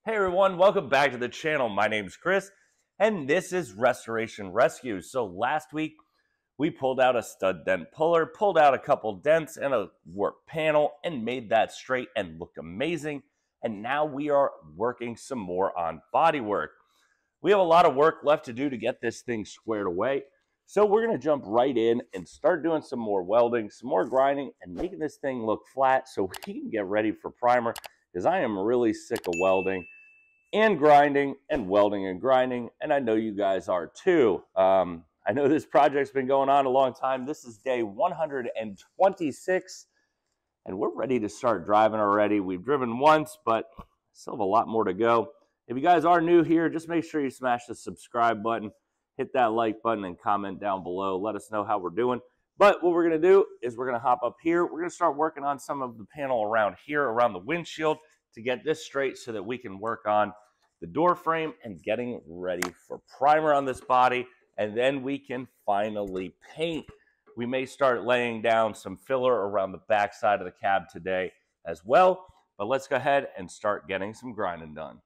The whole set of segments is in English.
Hey everyone, welcome back to the channel. My name's Chris, and this is Restoration Rescue. So last week, we pulled out a stud dent puller, pulled out a couple dents and a warped panel, and made that straight and look amazing. And now we are working some more on body work. We have a lot of work left to do to get this thing squared away. So we're going to jump right in and start doing some more welding, some more grinding, and making this thing look flat so we can get ready for primer, because I am really sick of welding and grinding and welding and grinding, and I know you guys are too. I know this project's been going on a long time. This is day 126, and we're ready to start driving already. We've driven once, but still have a lot more to go. If you guys are new here, just make sure you smash the subscribe button, hit that like button, and comment down below. Let us know how we're doing. But what we're going to do is we're going to hop up here. We're going to start working on some of the panel around here, around the windshield, to get this straight so that we can work on the door frame and getting ready for primer on this body, and then we can finally paint. We may start laying down some filler around the back side of the cab today as well, but let's go ahead and start getting some grinding done.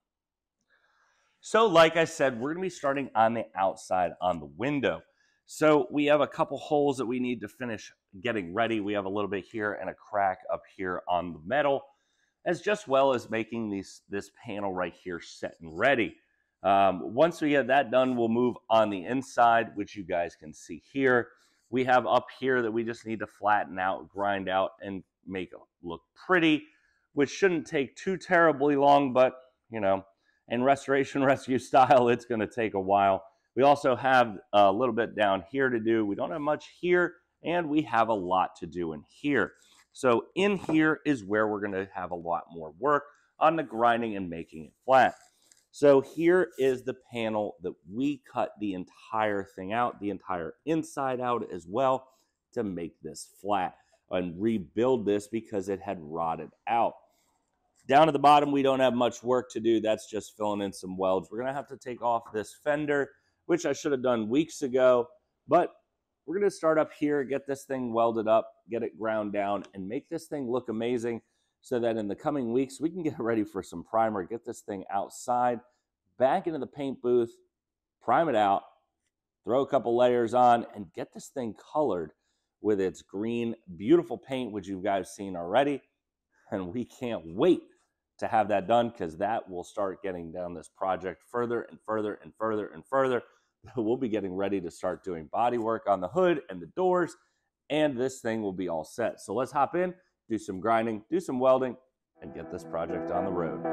So like I said, we're going to be starting on the outside on the window. So we have a couple holes that we need to finish getting ready. We have a little bit here and a crack up here on the metal, as well as making this panel right here set and ready. Once we get that done, we'll move on the inside, which you guys can see here. We have up here that we just need to flatten out, grind out, and make it look pretty, which shouldn't take too terribly long, but, you know, in Restoration Rescue style, it's going to take a while. We also have a little bit down here to do. We don't have much here, and we have a lot to do in here. So in here is where we're going to have a lot more work on the grinding and making it flat. So here is the panel that we cut the entire thing out, the entire inside out as well, to make this flat and rebuild this because it had rotted out. Down at the bottom, we don't have much work to do. That's just filling in some welds. We're going to have to take off this fender, which I should have done weeks ago, but we're going to start up here, get this thing welded up, get it ground down, and make this thing look amazing so that in the coming weeks, we can get ready for some primer, get this thing outside, back into the paint booth, prime it out, throw a couple layers on, and get this thing colored with its green, beautiful paint, which you guys seen already. And we can't wait to have that done, because that will start getting down this project further and further and further and further. We'll be getting ready to start doing body work on the hood and the doors, and this thing will be all set. So let's hop in, do some grinding, do some welding, and get this project on the road.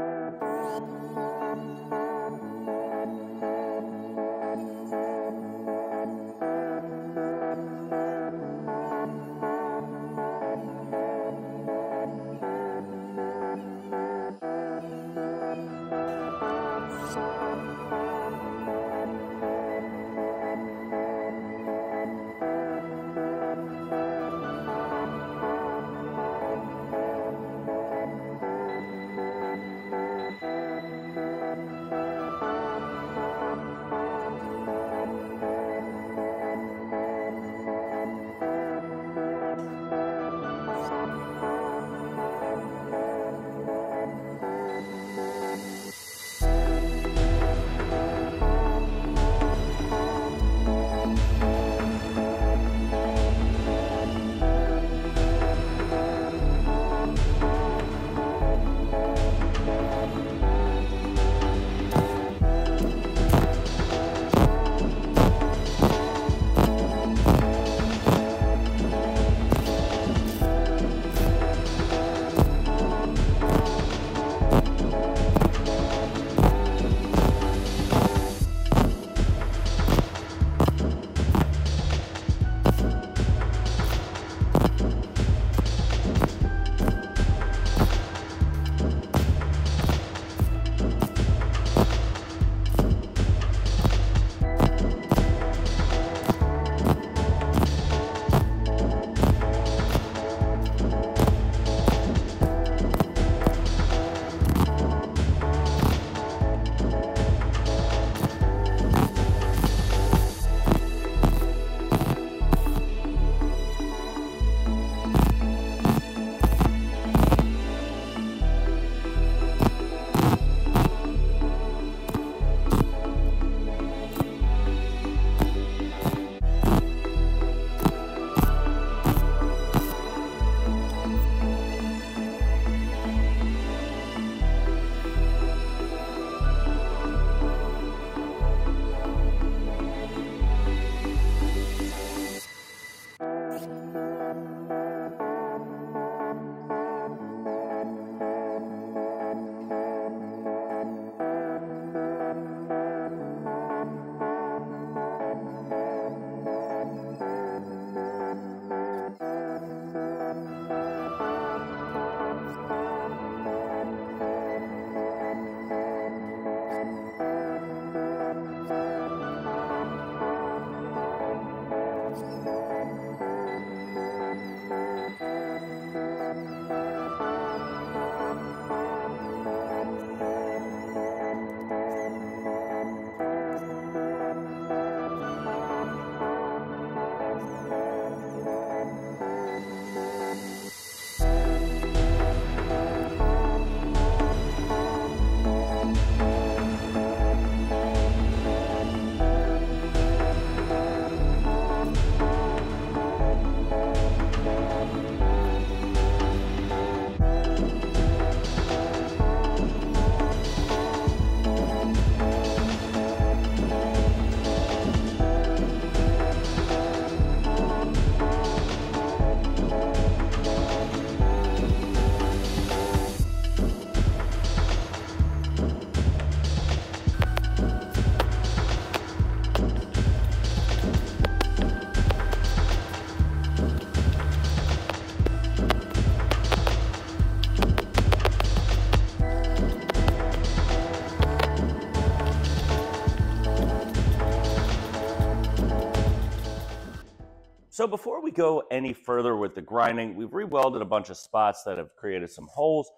So before we go any further with the grinding, we've re-welded a bunch of spots that have created some holes,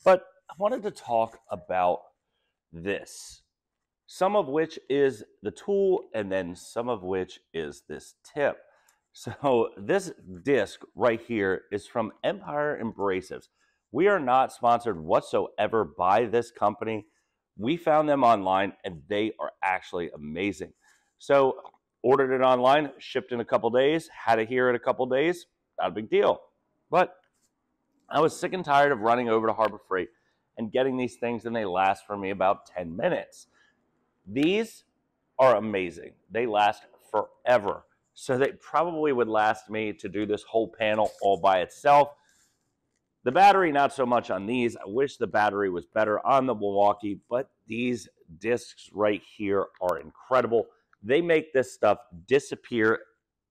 but I wanted to talk about this, some of which is the tool and then some of which is this tip. So this disc right here is from Empire Abrasives. We are not sponsored whatsoever by this company. We found them online and they are actually amazing. So ordered it online, shipped in a couple days, had it here in a couple days, not a big deal. But I was sick and tired of running over to Harbor Freight and getting these things, and they last for me about 10 minutes. These are amazing. They last forever. So they probably would last me to do this whole panel all by itself. The battery, not so much on these. I wish the battery was better on the Milwaukee, but these discs right here are incredible. They make this stuff disappear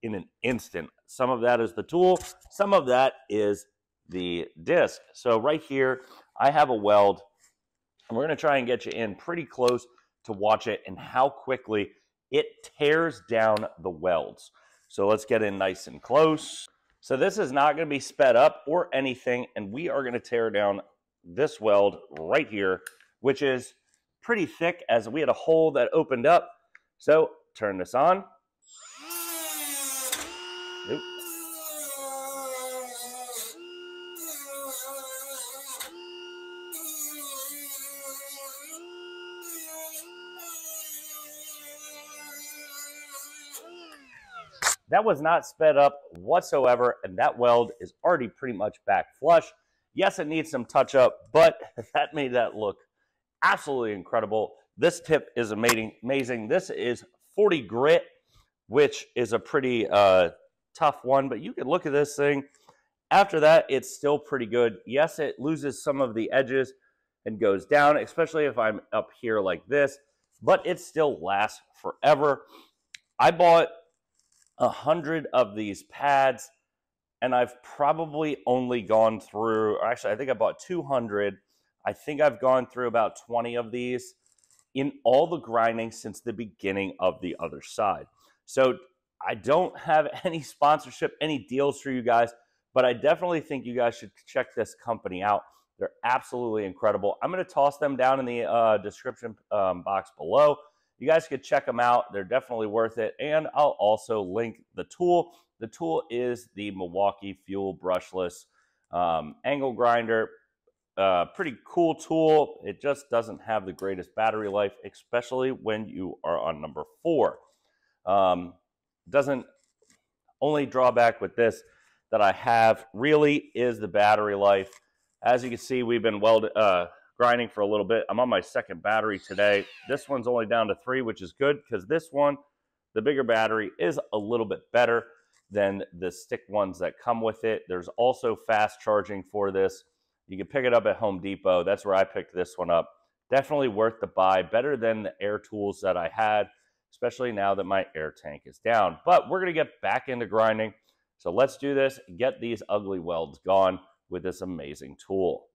in an instant. Some of that is the tool. Some of that is the disc. So right here, I have a weld, and we're going to try and get you in pretty close to watch it and how quickly it tears down the welds. So let's get in nice and close. So this is not going to be sped up or anything, and we are going to tear down this weld right here, which is pretty thick as we had a hole that opened up. So turn this on. Oop. That was not sped up whatsoever, and that weld is already pretty much back flush. Yes, it needs some touch up, but that made that look absolutely incredible. This tip is amazing. This is 40 grit, which is a pretty tough one, but you can look at this thing. After that, it's still pretty good. Yes, it loses some of the edges and goes down, especially if I'm up here like this, but it still lasts forever. I bought 100 of these pads, and I've probably only gone through, or actually I think I bought 200. I think I've gone through about 20 of these in all the grinding since the beginning of the other side. So I don't have any sponsorship, any deals for you guys, but I definitely think you guys should check this company out. They're absolutely incredible. I'm going to toss them down in the description box below. You guys could check them out. They're definitely worth it. And I'll also link the tool. The tool is the Milwaukee Fuel Brushless Angle Grinder. Pretty cool tool. It just doesn't have the greatest battery life, especially when you are on number 4. Doesn't only drawback with this that I have really is the battery life. As you can see, we've been grinding for a little bit. I'm on my second battery today. This one's only down to 3, which is good because this one, the bigger battery, is a little bit better than the stick ones that come with it. There's also fast charging for this. You can pick it up at Home Depot. That's where I picked this one up. Definitely worth the buy. Better than the air tools that I had, especially now that my air tank is down. But we're going to get back into grinding. So let's do this. Get these ugly welds gone with this amazing tool.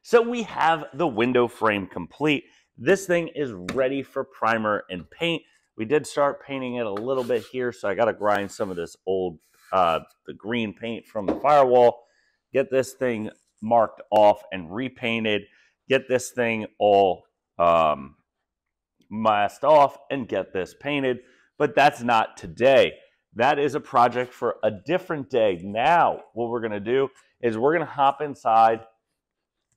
So we have the window frame complete. This thing is ready for primer and paint. We did start painting it a little bit here, so I got to grind some of this old, the green paint from the firewall, get this thing marked off and repainted, get this thing all masked off, and get this painted. But that's not today. That is a project for a different day. Now, what we're going to do is we're going to hop inside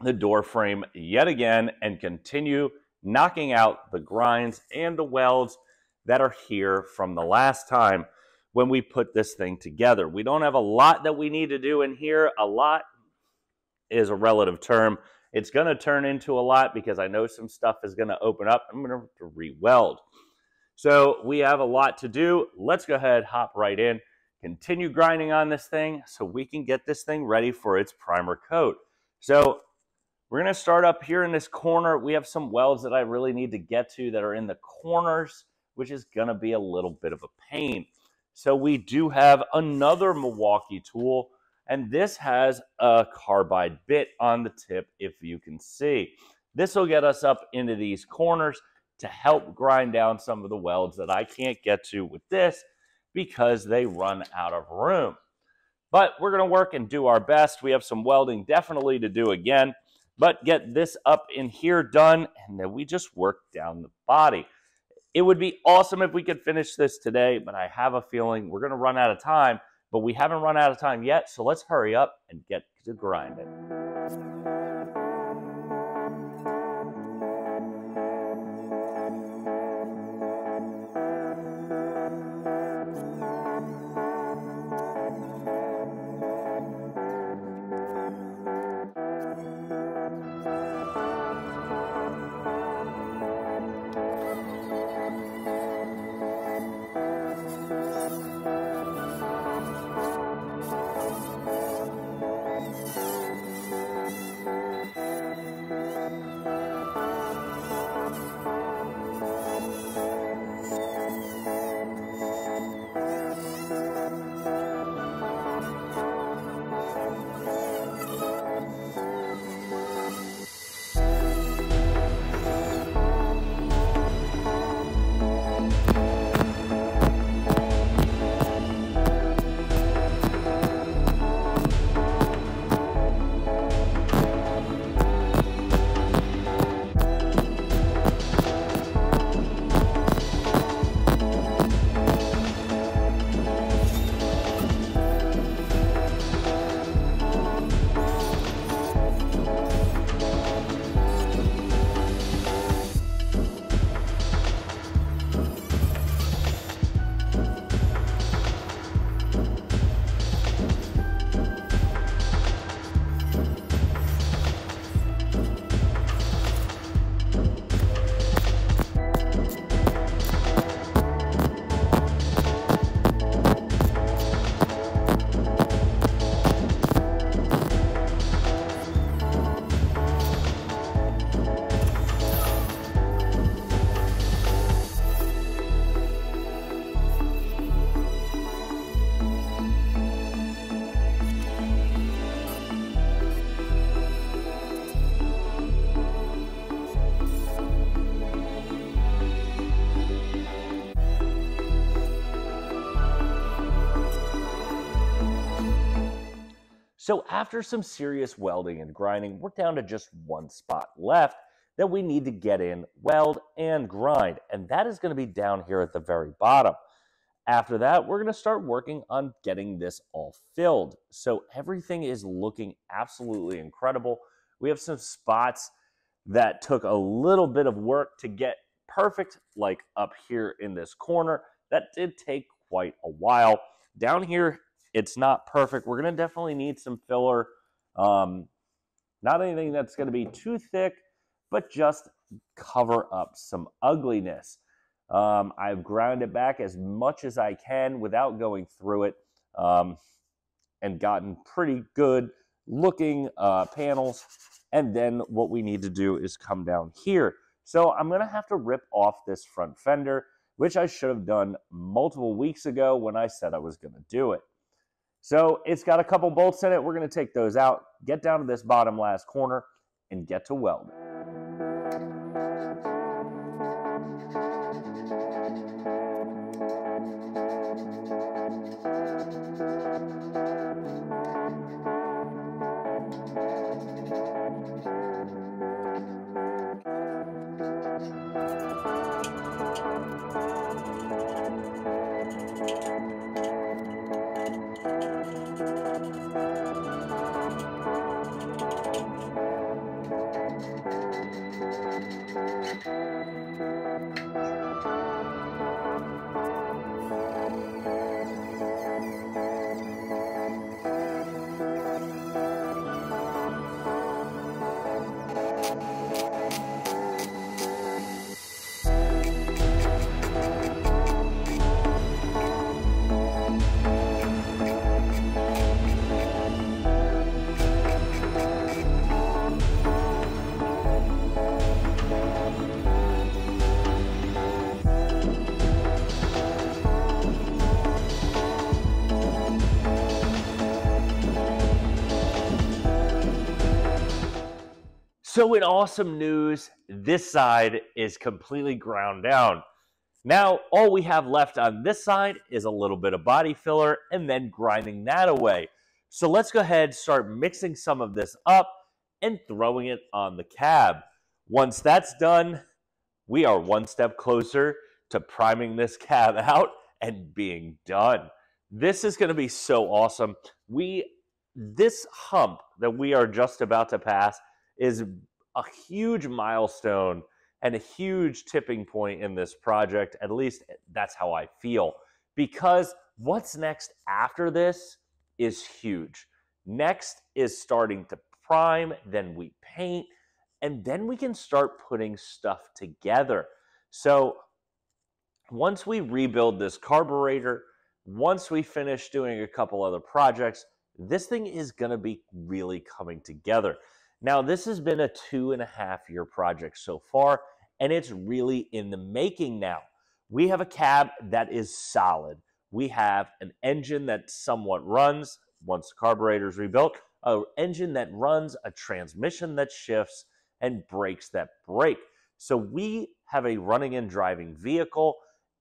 the door frame yet again and continue knocking out the grinds and the welds that are here from the last time when we put this thing together. We don't have a lot that we need to do in here. A lot is a relative term. It's going to turn into a lot because I know some stuff is going to open up. I'm going to have to re-weld. So we have a lot to do. Let's go ahead, hop right in, continue grinding on this thing so we can get this thing ready for its primer coat. So We're going to start up here in this corner. We have some welds that I really need to get to that are in the corners, which is going to be a little bit of a pain. So we do have another Milwaukee tool, and this has a carbide bit on the tip, if you can see. This will get us up into these corners to help grind down some of the welds that I can't get to with this because they run out of room. But we're going to work and do our best. We have some welding definitely to do again, but get this up in here done, and then we just work down the body. It would be awesome if we could finish this today, but I have a feeling we're going to run out of time, but we haven't run out of time yet, so let's hurry up and get to grinding. So after some serious welding and grinding, we're down to just one spot left that we need to get in, weld, and grind. And that is going to be down here at the very bottom. After that, we're going to start working on getting this all filled. So everything is looking absolutely incredible. We have some spots that took a little bit of work to get perfect, like up here in this corner. That did take quite a while. Down here, it's not perfect. We're going to definitely need some filler. Not anything that's going to be too thick, but just cover up some ugliness. I've ground it back as much as I can without going through it, and gotten pretty good looking panels. And then what we need to do is come down here. So I'm going to have to rip off this front fender, which I should have done multiple weeks ago when I said I was going to do it. So it's got a couple bolts in it. We're going to take those out, get down to this bottom last corner, and get to welding. So in awesome news, this side is completely ground down. Now, all we have left on this side is a little bit of body filler and then grinding that away. So let's go ahead and start mixing some of this up and throwing it on the cab. Once that's done, we are one step closer to priming this cab out and being done. This is going to be so awesome. This hump that we are just about to pass is a huge milestone and a huge tipping point in this project. At least that's how I feel. Because what's next after this is huge. Next is starting to prime, then we paint, and then we can start putting stuff together. So once we rebuild this carburetor, once we finish doing a couple other projects, this thing is going to be really coming together. Now, this has been a 2.5-year project so far, and it's really in the making now. We have a cab that is solid. We have an engine that somewhat runs once the carburetor is rebuilt, an engine that runs, a transmission that shifts, and brakes that brake. So we have a running and driving vehicle.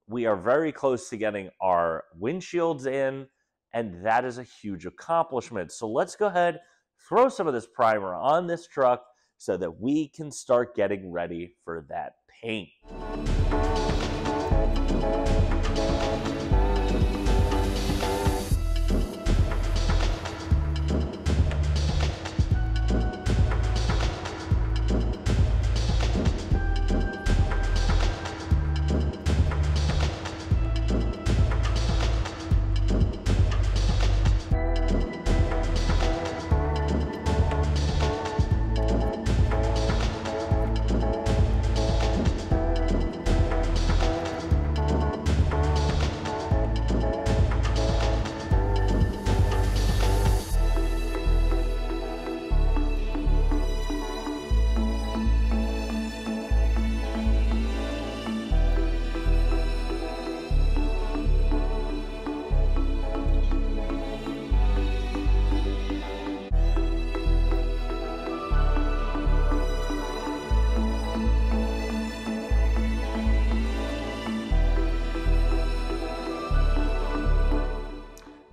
We are very close to getting our windshields in, and that is a huge accomplishment. So let's go ahead, throw some of this primer on this truck so that we can start getting ready for that paint.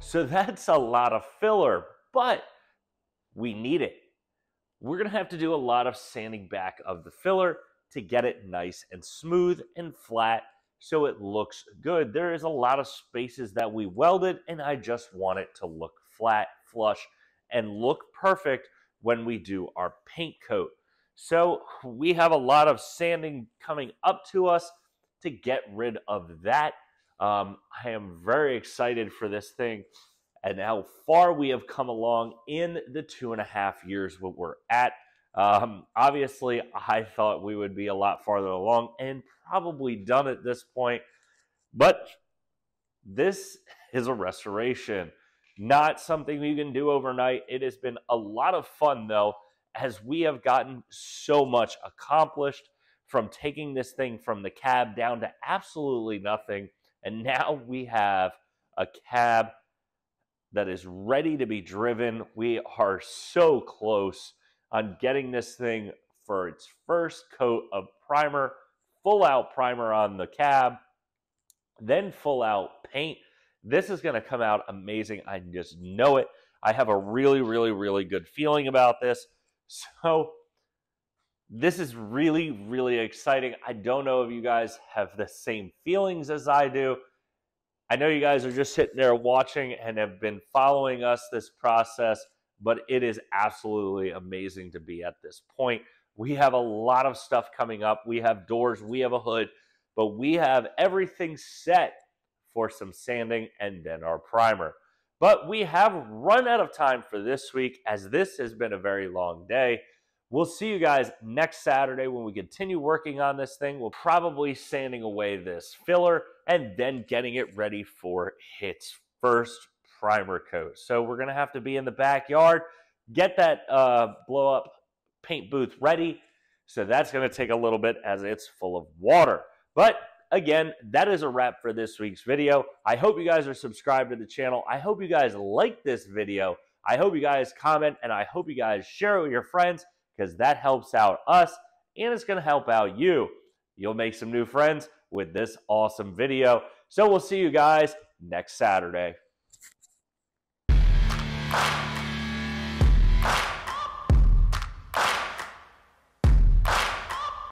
So that's a lot of filler, but we need it. We're going to have to do a lot of sanding back of the filler to get it nice and smooth and flat so it looks good. There is a lot of spaces that we welded, and I just want it to look flat, flush, and look perfect when we do our paint coat. So we have a lot of sanding coming up to us to get rid of that. I am very excited for this thing and how far we have come along in the 2.5 years what we're at. Obviously, I thought we would be a lot farther along and probably done at this point, but this is a restoration, not something you can do overnight. It has been a lot of fun, though, as we have gotten so much accomplished from taking this thing from the cab down to absolutely nothing. And now we have a cab that is ready to be driven. We are so close on getting this thing for its first coat of primer, full out primer on the cab, then full out paint. This is going to come out amazing. I just know it. I have a really, really, really good feeling about this. So this is really, really exciting. I don't know if you guys have the same feelings as I do. I know you guys are just sitting there watching and have been following us this process, but it is absolutely amazing to be at this point. We have a lot of stuff coming up. We have doors, we have a hood, but we have everything set for some sanding and then our primer. But we have run out of time for this week, as this has been a very long day. We'll see you guys next Saturday when we continue working on this thing. We'll probably sanding away this filler and then getting it ready for its first primer coat. So we're going to have to be in the backyard, get that blow up paint booth ready. So that's going to take a little bit as it's full of water. But again, that is a wrap for this week's video. I hope you guys are subscribed to the channel. I hope you guys like this video. I hope you guys comment, and I hope you guys share it with your friends, because that helps out us and it's going to help out you. You'll make some new friends with this awesome video. So we'll see you guys next Saturday.